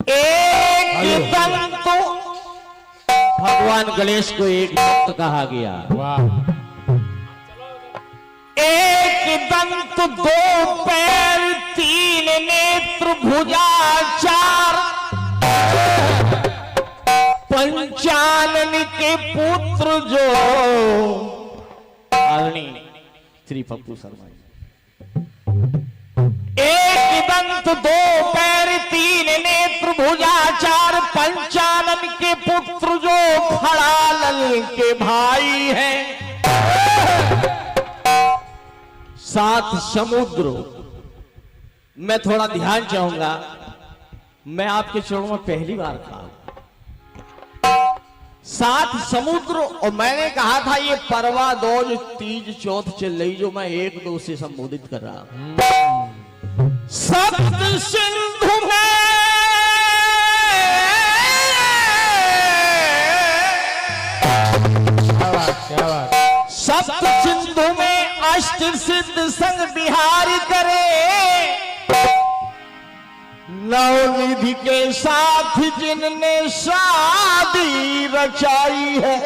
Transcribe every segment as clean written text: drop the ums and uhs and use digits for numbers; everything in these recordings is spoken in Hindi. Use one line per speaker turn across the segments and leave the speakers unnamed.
एक दंत भगवान गणेश को एक दंत कहा गया। एक दंत, दो पैर, तीन नेत्र, भुजा चार, पंचानन के पुत्र जो आदरणीय श्री पप्पू शर्मा। एक दंत, दो पैर, तीन नेत्र, भुजा चार, पंचानन के पुत्र जो खड़ालल के भाई हैं। सात समुद्र। मैं थोड़ा ध्यान चाहूंगा, मैं आपके चरणों में पहली बार था। सात समुद्र, और मैंने कहा था ये परवा दोज तीज चौथ चल रही, जो मैं एक दो से संबोधित कर रहा हूं। सप्त सिंधु में क्या बात। सप्त सिंधु में अष्ट सिद्ध संग बिहार करे, नवनिधि के साथ जिनने शादी रचाई है।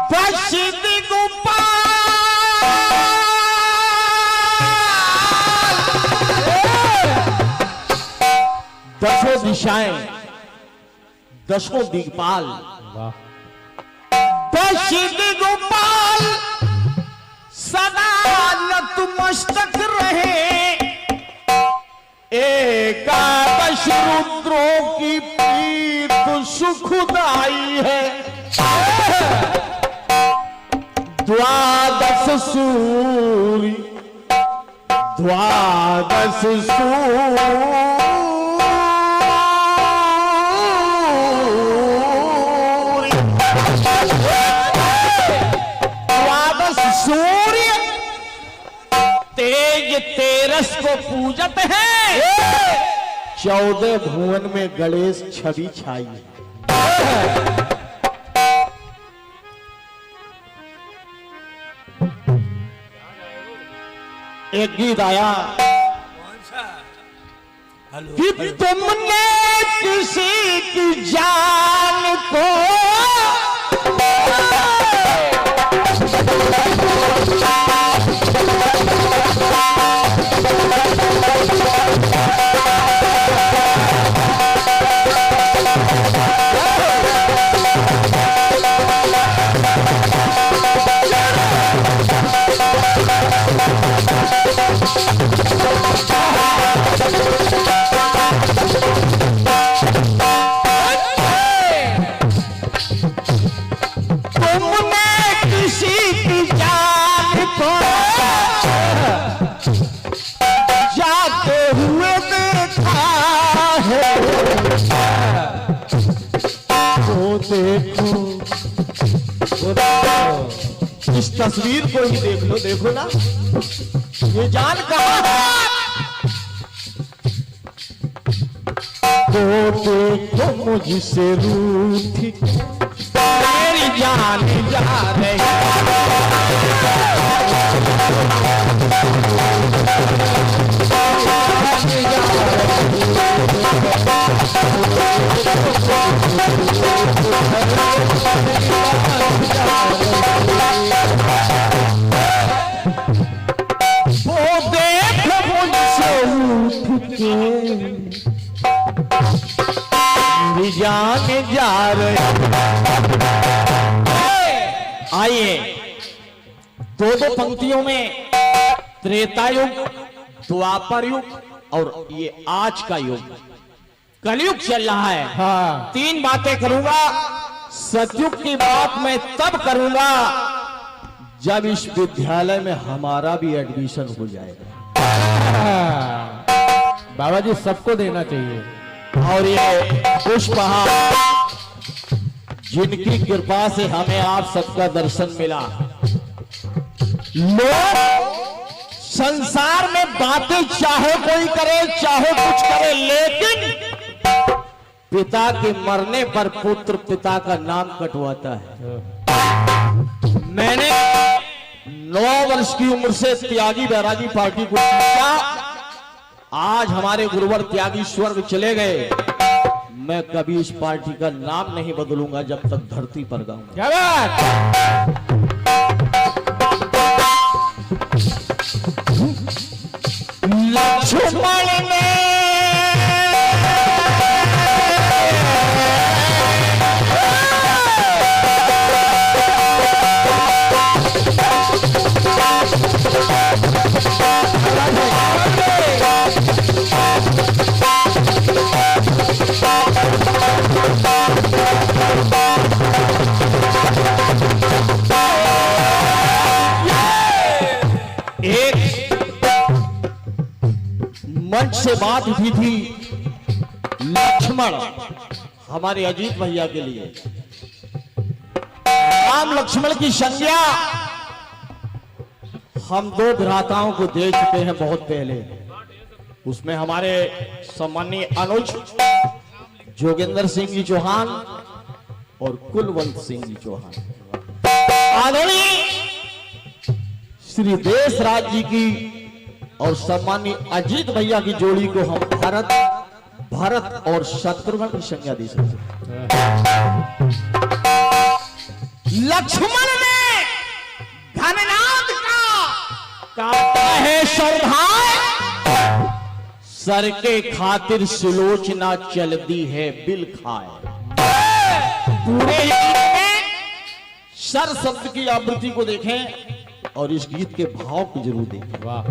प्रसिद्ध गोपाल दसों दिशाएं, दसों दिग्पाल, प्रसिद्ध गोपाल सदा नतमस्तक रहे। एकादश रुद्रों की प्रीत सुखदाई है। द्वादश सूर्य, द्वादश सूर्य, सूर्य तेज तेरस को पूजत है। 14 भुवन में गणेश छवि छाई है। एक गीत आया कि तुमने किसी की जान को इस तस्वीर को ही देख लो, देखो ना, ये जान कहां है। तो देखो मुझसे रूठी मेरी जान जा रही। जाने जा रहे। आइए दो दो पंक्तियों में त्रेता युग, द्वापर युग और ये आज का युग, कलयुग चल रहा है। हाँ। तीन बातें करूंगा। सतयुग की बात मैं तब करूंगा जब इस विद्यालय में हमारा भी एडमिशन हो जाएगा।
बाबा जी सबको देना चाहिए।
और ये पुष्पहार जिनकी कृपा से हमें आप सबका दर्शन मिला। लोग संसार में बातें चाहे कोई करे, चाहे कुछ करे, लेकिन पिता के मरने पर पुत्र पिता का नाम कटवाता है। मैंने 9 वर्ष की उम्र से त्यागी बैरागी पार्टी को जीता आज हमारे गुरुवर त्यागी स्वर्ग चले गए, मैं कभी इस पार्टी का नाम नहीं बदलूंगा जब तक धरती पर गाऊंगा।
क्या बात।
लक्ष्मण ने मंच से बात उठी थी, लक्ष्मण हमारे अजीत भैया के लिए। राम लक्ष्मण की संज्ञा हम दो भ्राताओं को दे चुके हैं बहुत पहले। उसमें हमारे सम्माननीय अनुज जोगेंद्र सिंह जी चौहान और कुलवंत सिंह जी चौहान, आदरणीय श्री देशराज जी की और सम्माननीय अजीत भैया की जोड़ी को हम भरत और शत्रुघ्न की संज्ञा दे सकते। लक्ष्मण ने घननाद का काटा है सरधार, सर के खातिर सुलोचना चलती है बिल खाए। पूरे गीत में सर शब्द की आवृत्ति को देखें और इस गीत के भाव को जरूर देखें।
वाह।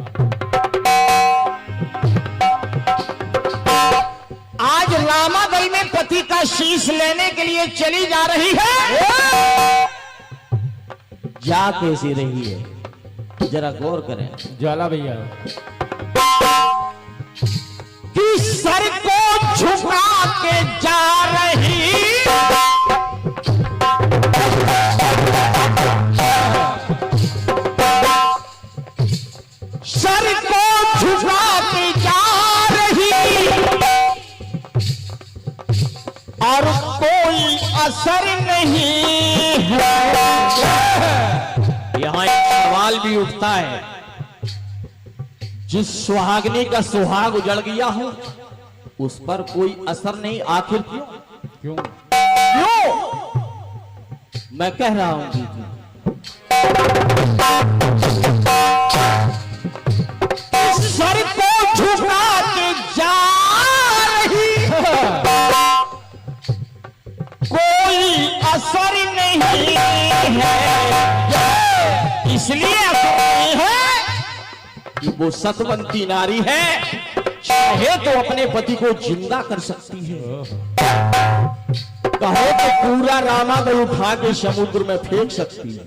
आज रामादल में पति का शीश लेने के लिए चली जा रही है, जा कैसी रही है जरा गौर करें।
ज्वाला भैया।
कि सर को झुका के जा रही, सर को झुका के जा रही और कोई असर नहीं है। यहां एक सवाल भी उठता है, जिस सुहागनी का सुहाग उजड़ गया हो उस पर कोई असर नहीं, आखिर क्यों? मैं कह रहा हूं दीदी, सर को झुका के जा रही कोई असर नहीं है, इसलिए असर नहीं है कि वो सतवंती नारी है, चाहे तो अपने पति को जिंदा कर सकती है, कहो तो पूरा रामादल उठा के समुद्र में फेंक सकती है।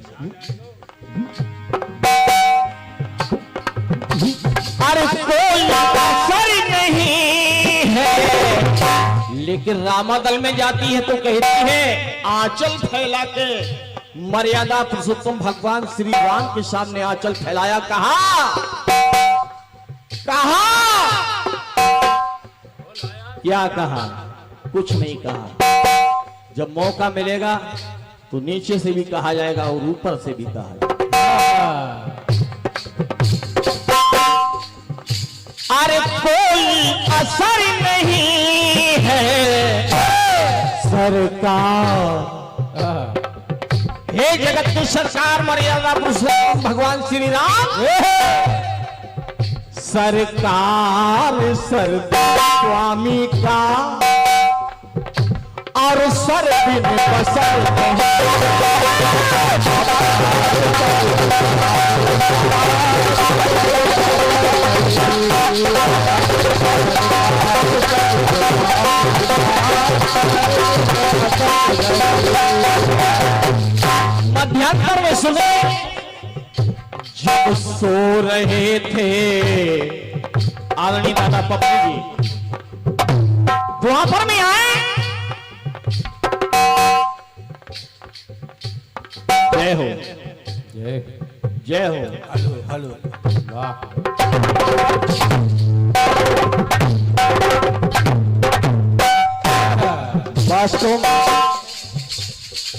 अरे कोई असर नहीं है, लेकिन रामादल में जाती है तो कहती है आंचल फैला के, मर्यादा पुरुषोत्तम भगवान श्री राम के सामने आंचल फैलाया, कहा क्या कहा? कुछ नहीं कहा। जब मौका मिलेगा तो नीचे से भी कहा जाएगा और ऊपर से भी कहा जाएगा। अरे कोई असर नहीं है सरकार, हे जगत की सरकार मर्यादा पुरुषोत्तम भगवान श्री राम, सरकार सरदार स्वामी का और सर बिन बसर मध्यांतर में सुने, जब सो रहे थे आदरणीय दादा पप्पू जी द्वापर में आए, जय हो जय हो।
Hello hello. वाह।
वास्तव में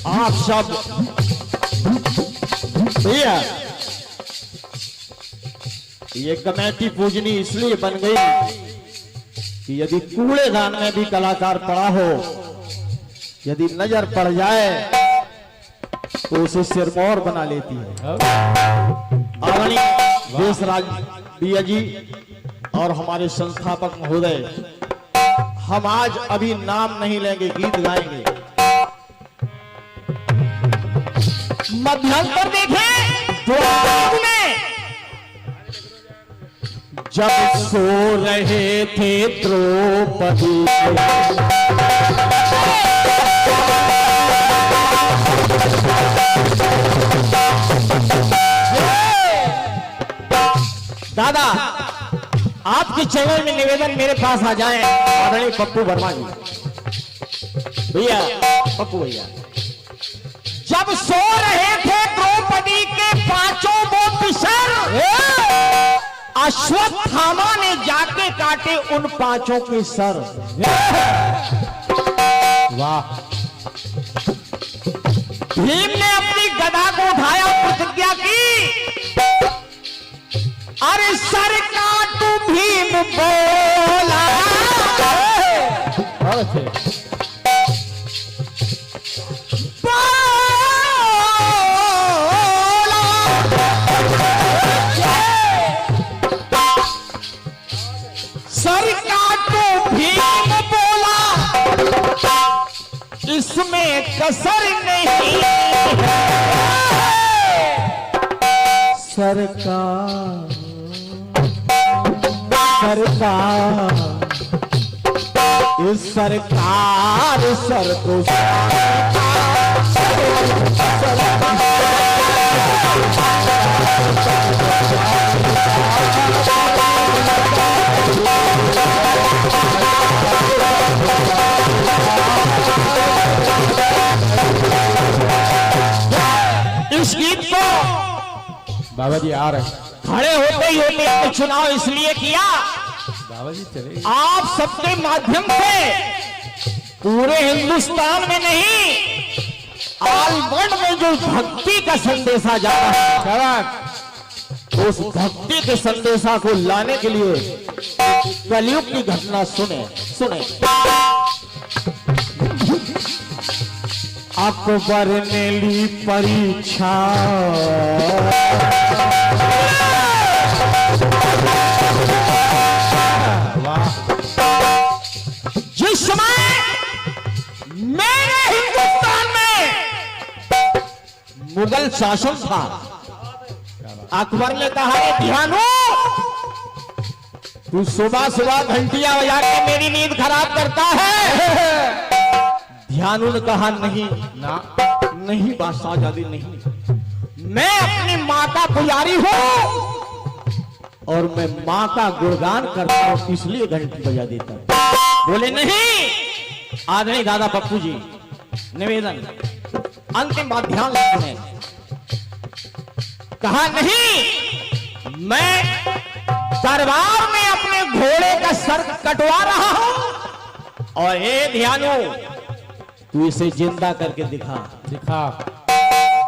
आप सब भैया, ये कमेटी पूजनी इसलिए बन गई कि यदि कूड़ेदान में भी कलाकार पड़ा हो, यदि नजर पड़ जाए तो उसे सिरमौर बना लेती है। आदरणीय देशराज बिया जी और हमारे संस्थापक महोदय, हम आज अभी नाम नहीं लेंगे, गीत गाएंगे। मध्यांतर देखें द्वार में जब सो रहे थे द्रौपदी, दादा आपके चैनल में निवेदन मेरे पास आ जाएं। आदरणीय पप्पू वर्मा जी, भैया पप्पू भैया, जब सो रहे थे द्रौपदी के पांचों वो पिसर, अश्वत्थामा ने जाके काटे उन पांचों के सर।
वाह।
भीम ने अपनी गदा को उठाया, प्रतिज्ञा की, अरे सर काटू भीम बोला। सर काटू भीम बोला, इसमें कसर नहीं है। सरकार इस सरकार सर को इस गीत को
बाबा जी आ रहे हैं।
खड़े होते ही होते चुनाव इसलिए किया,
बाबा जी चले।
आप सबके माध्यम से पूरे हिंदुस्तान में नहीं, ऑल वर्ल्ड में जो भक्ति का संदेशा जा रहा है, उस भक्ति के संदेशा को लाने के लिए कलयुग की घटना सुने। अकबर ने ली परीक्षा, जिस समय मेरे हिंदुस्तान में मुगल शासन था, अकबर ने कहा, ध्यानो, तू सुबह सुबह घंटियां बजा के मेरी नींद खराब करता है। ध्यानु ने कहा, नहीं
ना,
नहीं बादशाह आजादी नहीं, मैं अपनी माँ का पुजारी हूं और मैं माँ का गुणगान करता हूं, इसलिए घंटी बजा देता हूं। बोले नहीं। आदरणीय दादा पप्पू जी, निवेदन अंतिम बात ध्यान सुने। कहा, नहीं, मैं दरबार में अपने घोड़े का सर कटवा रहा हूं और हे ध्यानो, तू इसे जिंदा करके दिखा।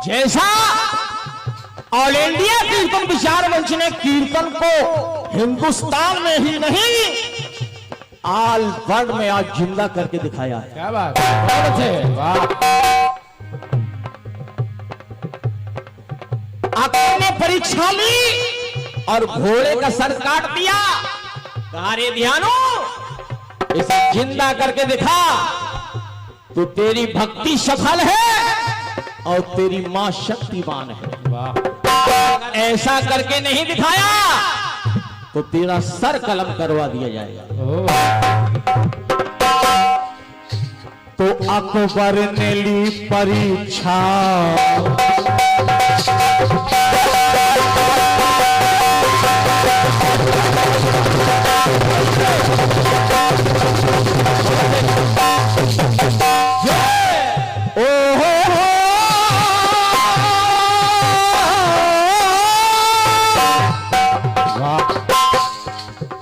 जैसा ऑल इंडिया कीर्तन विचार मंच ने कीर्तन को हिंदुस्तान में ही नहीं, ऑल वर्ल्ड में आज जिंदा करके दिखाया है।
क्या बात है, वाह।
अकबर ने परीक्षा ली और घोड़े का सर काट दिया। कहा, रे ध्यानो, इसे जिंदा करके दिखा तो तेरी भक्ति सफल है और तेरी मां शक्तिमान है।
वाह।
ऐसा करके नहीं दिखाया तो तेरा सर कलम करवा दिया जाएगा। तो अकबर ने ली परीक्षा,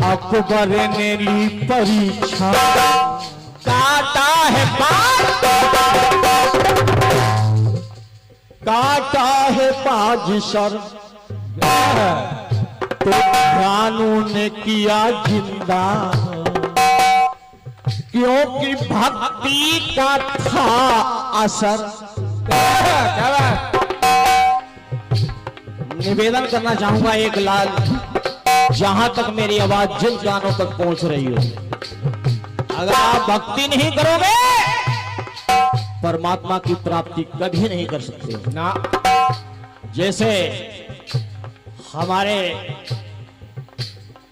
अकबर ने ली परीक्षा, काटा है बाज सर, तो ध्यानु ने किया जिंदा। क्योंकि भक्ति का था असर।
क्या बात।
निवेदन करना चाहूंगा एक लाल, जहां तक मेरी आवाज जिन कानों तक पहुंच रही हो, अगर आप भक्ति नहीं करोगे परमात्मा की प्राप्ति कभी नहीं कर सकते हो
ना।
जैसे हमारे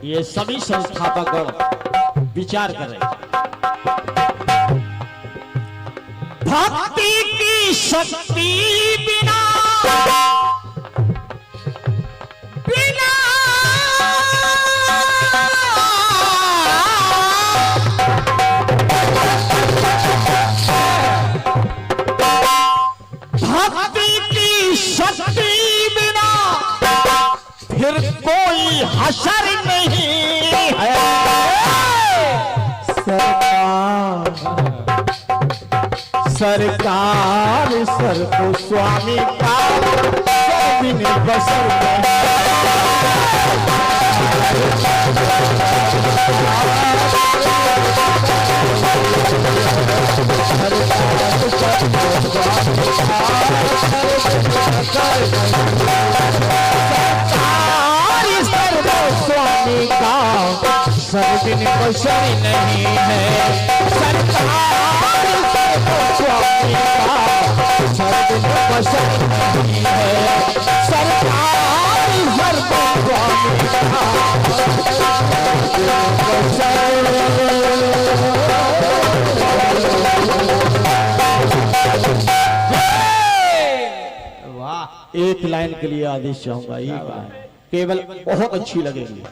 ये सभी संस्थापक विचार कर रहे हैं, भक्ति की शक्ति बिना बिना भक्ति की शक्ति बिना फिर कोई हशर नहीं है। सरकार सर को स्वामी का बिन बसर स्वामी का सब दिन बसर नहीं है। सरकार स्वामी का सब दिन बसर नहीं है। सरकार स्वामी वाह। एक लाइन के लिए आदेश चाहूंगा, एक लाइन केवल, बहुत अच्छी लगेगी।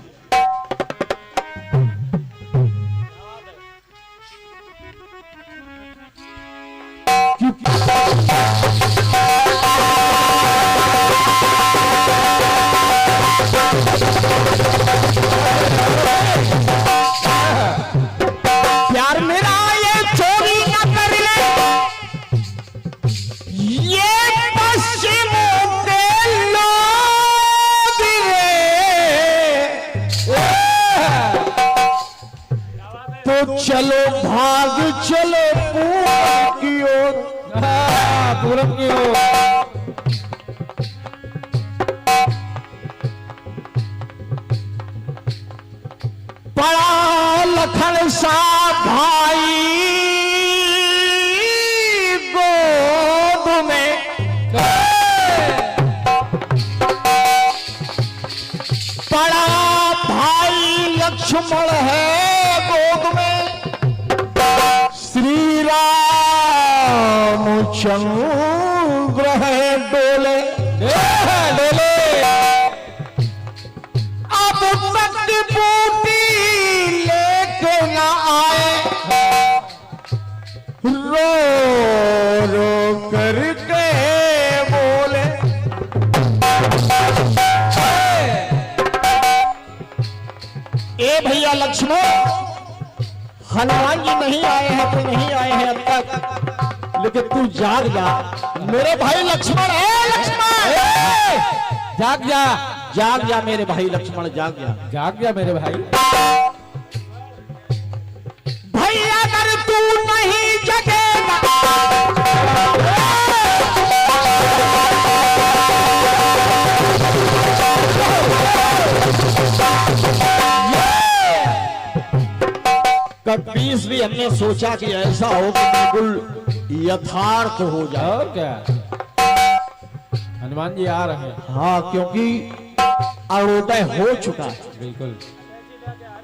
प्यार मेरा ये चोरी न कर ले, ये पश्चिमों के लोग रे, तो चलो भाग चलो पूरब की ओर।
पूरब की ओर।
बड़ा लखन सा भाई गोद में, बड़ा भाई लक्ष्मण है गोद में, श्री रामचंद्र है डोले डोले। अब तक बूटी लेके ना आए, रो रो करके बोले, ए भैया लक्ष्मण, हनुमान जी नहीं आए हैं तो नहीं आए हैं अब तक, लेकिन तू जाग जा मेरे भाई लक्ष्मण। है लक्ष्मण,
जाग जा।
जाग जा मेरे भाई लक्ष्मण, जाग जा।
जाग जा मेरे भाई।
भैया अगर तू नहीं जगेगा, कभी भी हमने सोचा कि ऐसा हो कि बिल्कुल यथार्थ हो जाए।
और क्या, हनुमान जी आ रहे हैं।
हाँ, क्योंकि अरुणोदय हो चुका है।
बिल्कुल।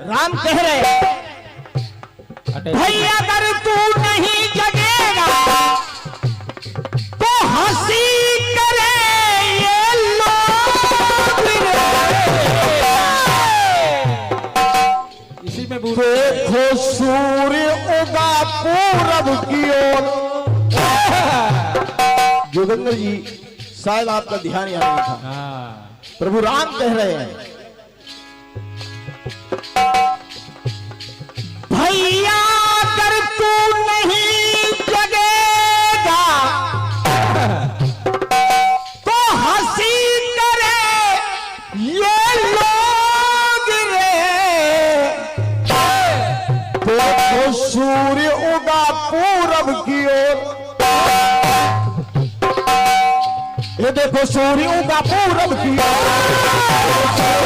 राम कह रहे भैया अगर तू नहीं जगेगा तो हंसी करे ये लोग रे।
इसी में
देखो सूर्य उगा पूरब की ओर। जोगिंदर जी, शायद आपका ध्यान यहाँ नहीं था।
हाँ।
प्रभु राम कह रहे हैं भैया अगर तू नहीं जगेगा तो हंसी करे ये लोग रे। देखो सूर्य देखो सूर्यों का पूरब की ओर